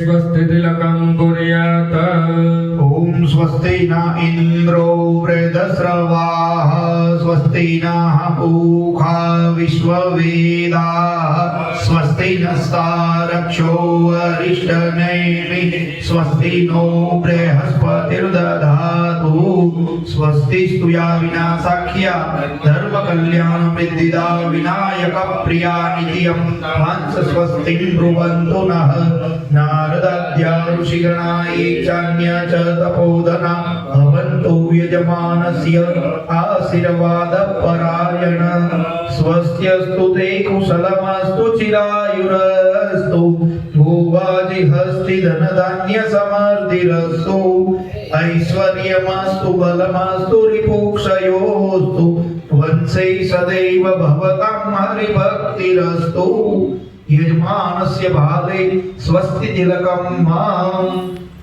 स्वस्तितिलकं कुर्यात्। ॐ स्वस्ति न इन्द्रो वृद्धस्रवाः स्वस्ति नः पूषा विश्ववेदाः स्वस्ति नस्तारक्षो अरिष्टनेमिः स्वस्ति नो बृहस्पतिर्दधातु स्वस्ति स्तुया विनाशाख्या धर्मकल्याणवृद्धिदा विनायकप्रिया नित्यं हंस स्वस्तिं ब्रुवन्तु नः नारदाद्या ऋषिगणा ये चान्य च तपोधना भवन्तु यजमानस्य आशीर्वादपरायण स्वस्त्यस्तु ते कुशलमस्तु चिरायुरस्तु भूवाजिहस्ति धनधान्यसमृद्धिरस्तु ऐश्वर्यमस्तु बलमस्तु रिपुक्षयोस्तु वंशे सदैव भवतां हरिभक्तिरस्तु यजमानस्य भाले स्वस्ति तिलकं माम्